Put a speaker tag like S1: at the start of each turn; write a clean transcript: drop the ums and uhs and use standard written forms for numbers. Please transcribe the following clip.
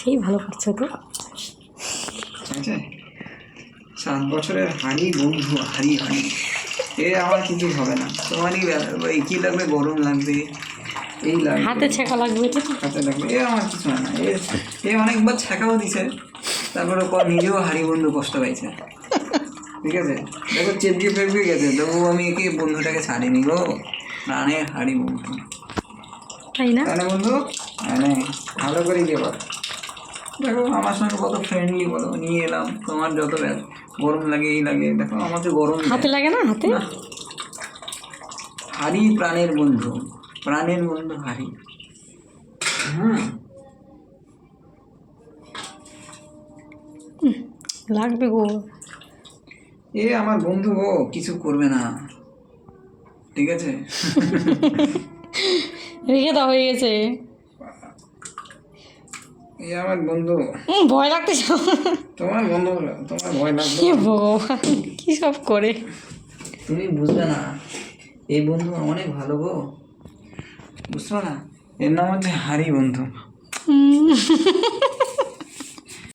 S1: সেই ভালো করছো তো।
S2: আচ্ছা 7 বছরের হাড়ি বন্ধু, হাড়ি হাড়ি এ আমার কিছু হবে না। তোমারই এই কী লাগবে, গরম লাগবে, এই লাগবে,
S1: হাতে ছেঁকা লাগবে তো।
S2: হাতে লাগবে, এ আমার কিছু হয় না। এ অনেকবার ছেঁকাও দিছে, তারপরে নিজেও হাড়ি বন্ধু কষ্ট পাইছে। ঠিক আছে, দেখো চেপকে ফেপকে গেছে, তবু আমি একে বন্ধুটাকে ছাড়িনি গো। প্রাণের হাড়ি বন্ধু,
S1: তাই না?
S2: তাই না বন্ধু? মানে ভালো করে গিয়ে বল। দেখো আমার সঙ্গে কত ফ্রেন্ডলি, বলো, নিয়ে এলাম। তোমার যত গরম লাগে, এই লাগে, দেখো আমাকে গরম
S1: হাতে
S2: দেয়
S1: লাগে না, হাতে।
S2: না। হাড়ি প্রাণের বন্ধু, প্রাণের বন্ধু হাড়ি। হুম,
S1: লাগবে গো।
S2: এ আমার বন্ধু গো, কিছু করবে না, ঠিক আছে?
S1: রেখে দাও, হয়ে গেছে।
S2: এ আমার বন্ধু।
S1: ভয় লাগতেছে।
S2: তোমার বন্ধু, তোমার ভয় লাগবে?
S1: হে ভগবান, কি সব করে।
S2: তুমি বুঝবে না, এই বন্ধু অনেক ভালো গো, বুঝতে না? এর নাম হচ্ছে হাড়ি বন্ধু।